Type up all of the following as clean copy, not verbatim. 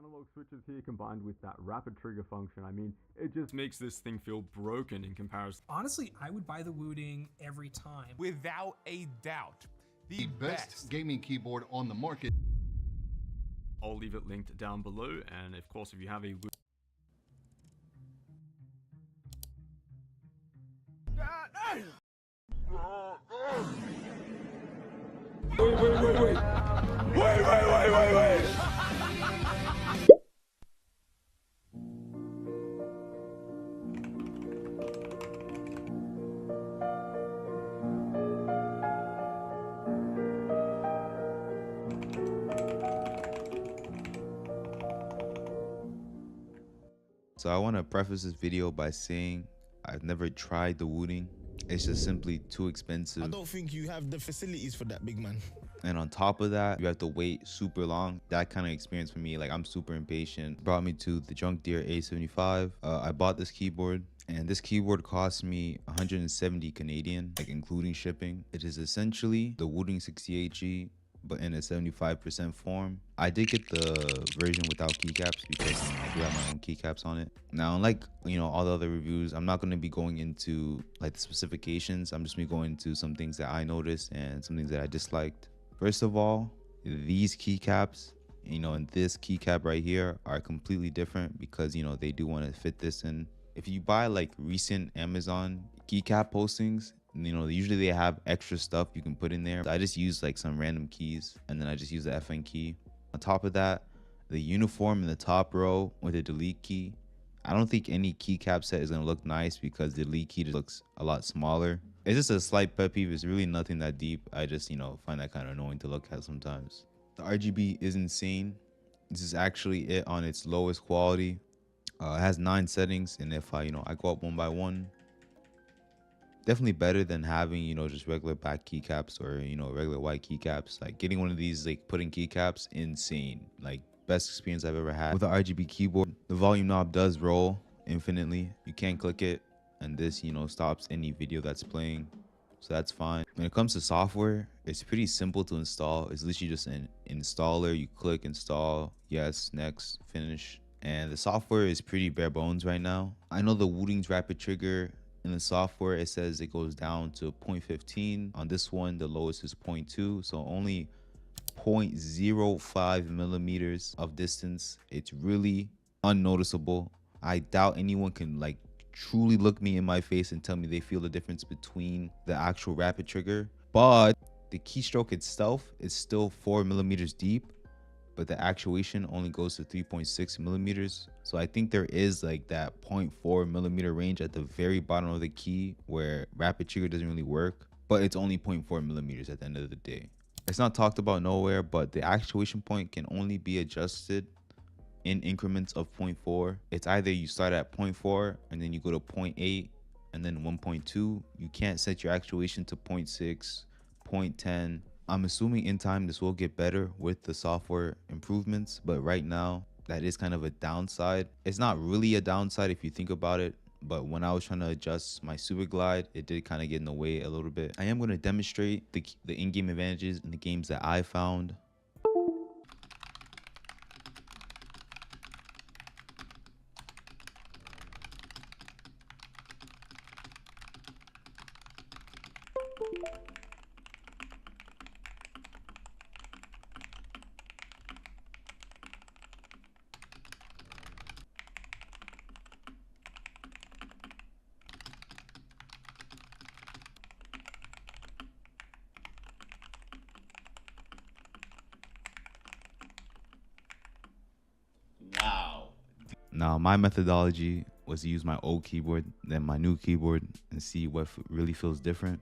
analog switches here combined with that rapid trigger function, I mean, it just makes this thing feel broken in comparison. Honestly, I would buy the Wooting every time. Without a doubt, the best gaming keyboard on the market. I'll leave it linked down below, and of course if you have a Wait. So I want to preface this video by saying I've never tried the Wooting. It's just simply too expensive. I don't think you have the facilities for that, big man. And on top of that, you have to wait super long. That kind of experience for me, like I'm super impatient, brought me to the Drunkdeer A75. I bought this keyboard, and this keyboard cost me 170 Canadian, like including shipping. It is essentially the Wooting 68G, but in a 75% form. I did get the version without keycaps because I do have my own keycaps on it. Now, unlike all the other reviews, I'm not going to be going into like the specifications. I'm just going to be going into some things that I noticed and some things that I disliked. First of all, these keycaps, and this keycap right here are completely different because they do want to fit this in. If you buy like recent Amazon keycap postings, usually they have extra stuff you can put in there. I just use like some random keys, and then I just use the FN key. On top of that, the uniform in the top row with the delete key. I don't think any keycap set is going to look nice because the delete key looks a lot smaller. It's just a slight pet peeve. It's really nothing that deep. I just, find that kind of annoying to look at sometimes. The RGB is insane. This is actually it on its lowest quality. It has 9 settings, and if I go up one by one, definitely better than having just regular black keycaps or regular white keycaps. Like getting one of these, like putting keycaps, insane. Like best experience I've ever had with the RGB keyboard. The volume knob does roll infinitely. You can't click it, and this stops any video that's playing, so that's fine. When it comes to software, it's pretty simple to install. It's literally just an installer. You click install, yes, next, finish, and the software is pretty bare bones right now. I know the Wooting's rapid trigger in the software, it says it goes down to 0.15. On this one, the lowest is 0.2, so only 0.05 millimeters of distance. It's really unnoticeable. I doubt anyone can like truly look me in my face and tell me they feel the difference between the actual rapid trigger. But the keystroke itself is still 4 millimeters deep, but the actuation only goes to 3.6 millimeters. So I think there is like that 0.4 millimeter range at the very bottom of the key where rapid trigger doesn't really work, but it's only 0.4 millimeters at the end of the day. It's not talked about nowhere, but the actuation point can only be adjusted in increments of 0.4. It's either you start at 0.4 and then you go to 0.8 and then 1.2. You can't set your actuation to 0.6, 0.10. I'm assuming in time this will get better with the software improvements, but right now that is kind of a downside. It's not really a downside if you think about it, but when I was trying to adjust my super glide, it did kind of get in the way a little bit. I am going to demonstrate the in-game advantages in the games that I found. Now, my methodology was to use my old keyboard, then my new keyboard, and see what really feels different.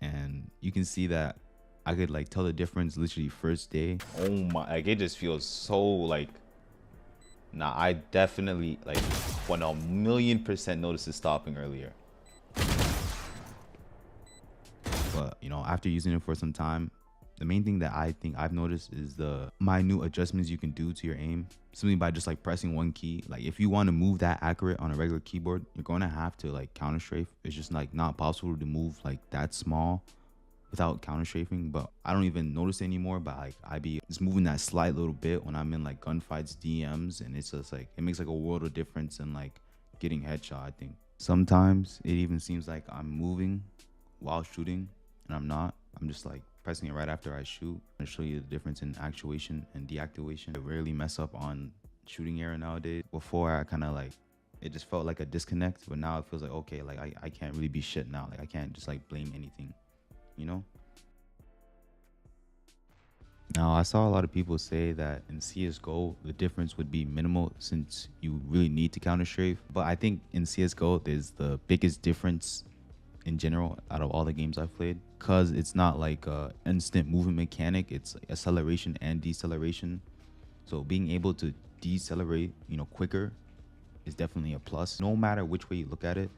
And you can see that I could like tell the difference literally first day. Oh my, like it just feels so like, nah, I definitely like 1,000,000% noticed it stopping earlier. But after using it for some time, the main thing that I think I've noticed is the minute adjustments you can do to your aim simply by just like pressing one key. Like if you want to move that accurate on a regular keyboard, you're going to have to like counter strafe. It's just like not possible to move like that small without counter strafing, but I don't even notice it anymore. But like I be just moving that slight little bit when I'm in like gunfights, DMs, and it's just like it makes like a world of difference in like getting headshot. I think sometimes it even seems like I'm moving while shooting and I'm not. I'm just like pressing it right after I shoot. I'm gonna show you the difference in actuation and deactivation. I rarely mess up on shooting error nowadays. Before I kind of like it just felt like a disconnect, but now it feels like okay, like I can't really be shit now. Like I can't just like blame anything, you know. Now I saw a lot of people say that in CSGO the difference would be minimal since you really need to counter strafe, but I think in CSGO there's the biggest difference in general out of all the games I've played, because it's not like a instant movement mechanic, it's acceleration and deceleration. So being able to decelerate, you know, quicker is definitely a plus. No matter which way you look at it,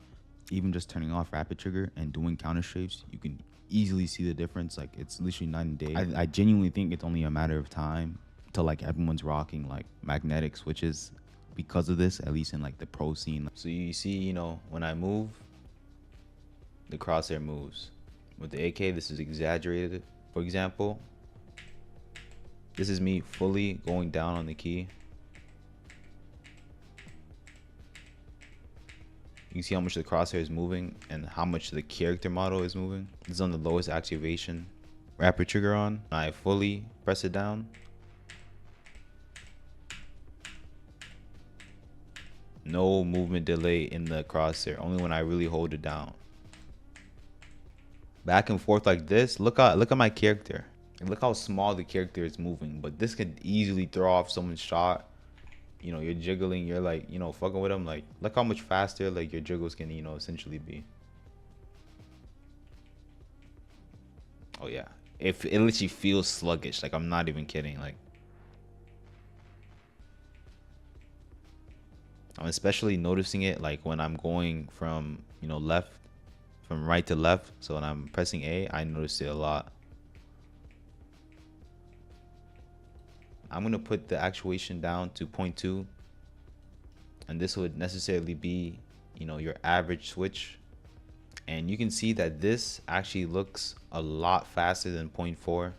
even just turning off rapid trigger and doing counter strafes, you can easily see the difference. Like it's literally night and day. I genuinely think it's only a matter of time till like everyone's rocking like magnetic switches because of this, at least in like the pro scene. So you see, you know, when I move, the crosshair moves. With the AK, this is exaggerated. For example, this is me fully going down on the key. You can see how much the crosshair is moving and how much the character model is moving. This is on the lowest activation. Rapid trigger on. I fully press it down. No movement delay in the crosshair, only when I really hold it down. Back and forth like this. Look at my character. And look how small the character is moving. But this could easily throw off someone's shot. You know, you're jiggling, you're like, you know, fucking with them. Like, look how much faster like your jiggles can, you know, essentially be. Oh yeah, it literally feels sluggish. Like I'm not even kidding. Like I'm especially noticing it like when I'm going from, you know, from right to left. So when I'm pressing A, I notice it a lot. I'm gonna put the actuation down to 0.2, and this would necessarily be, you know, your average switch. And you can see that this actually looks a lot faster than 0.4.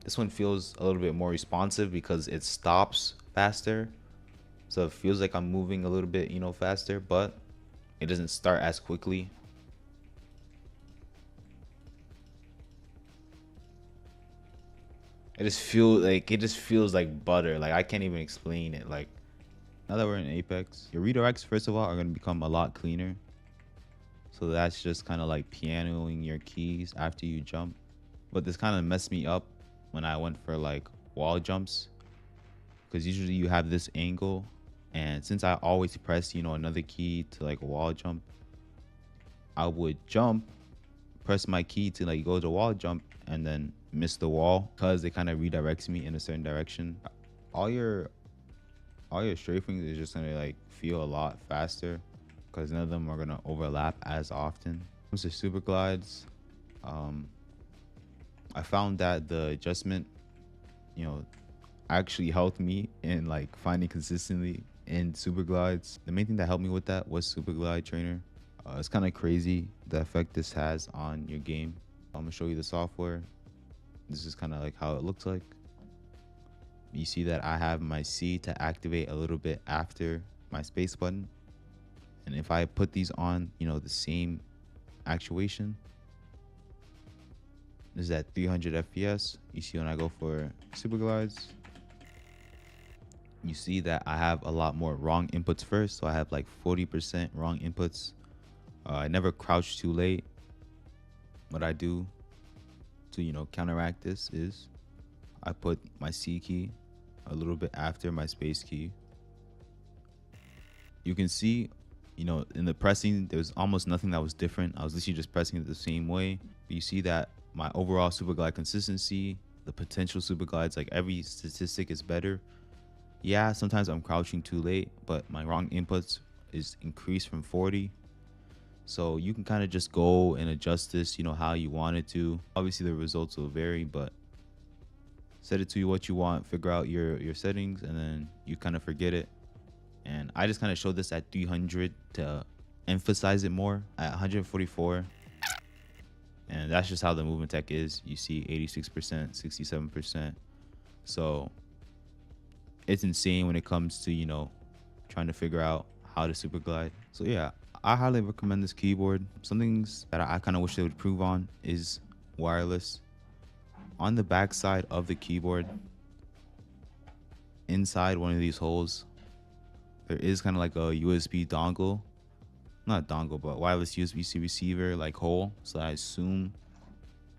This one feels a little bit more responsive because it stops faster. So it feels like I'm moving a little bit, you know, faster, but it doesn't start as quickly. It just feels like butter. Like I can't even explain it. Like now that we're in Apex, your redirects first of all are gonna become a lot cleaner. So that's just kind of like pianoing your keys after you jump. But this kind of messed me up when I went for like wall jumps, because usually you have this angle, and since I always press, you know, another key to like a wall jump, I would jump, press my key to like go to wall jump, and then miss the wall because it kind of redirects me in a certain direction. All your strafing is just gonna like feel a lot faster because none of them are gonna overlap as often. When it comes to super glides, I found that the adjustment, you know, actually helped me in like finding consistently in super glides. The main thing that helped me with that was super glide trainer. It's kind of crazy the effect this has on your game. I'm gonna show you the software. This is kind of like how it looks like. You see that I have my C to activate a little bit after my space button. And if I put these on, you know, the same actuation, this is at 300 FPS. You see when I go for super glides, you see that I have a lot more wrong inputs first. So I have like 40% wrong inputs. I never crouch too late. What I do to, you know, counteract this is I put my C key a little bit after my space key. You can see, you know, in the pressing, there was almost nothing that was different. I was literally just pressing it the same way. But you see that my overall super glide consistency, the potential super glides, like every statistic is better. Yeah, sometimes I'm crouching too late, but my wrong inputs is increased from 40. So you can kind of just go and adjust this, you know, how you want it to. Obviously the results will vary, but set it to what you want, figure out your settings, and then you kind of forget it. And I just kind of showed this at 300 to emphasize it more at 144. And that's just how the movement tech is. You see 86%, 67%. So it's insane when it comes to, you know, trying to figure out how to super glide. So yeah, I highly recommend this keyboard. Some things that I kind of wish they would improve on is wireless. On the back side of the keyboard, inside one of these holes, there is kind of like a USB dongle. Not dongle, but wireless USB-C receiver like hole. So I assume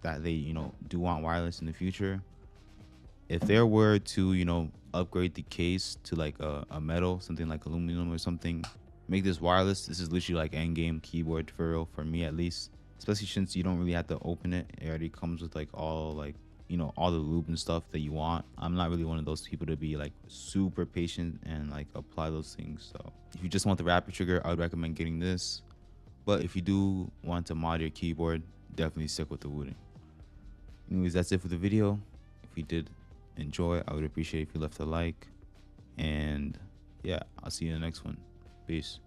that they, you know, do want wireless in the future. If there were to, you know, upgrade the case to like a metal, something like aluminum or something, make this wireless, this is literally like end game keyboard for real, for me at least. Especially since you don't really have to open it. It already comes with like all like, you know, all the lube and stuff that you want. I'm not really one of those people to be like super patient and like apply those things. So if you just want the rapid trigger, I would recommend getting this. But if you do want to mod your keyboard, definitely stick with the wooden. Anyways, that's it for the video. If you did enjoy, I would appreciate if you left a like. And yeah, I'll see you in the next one. Peace.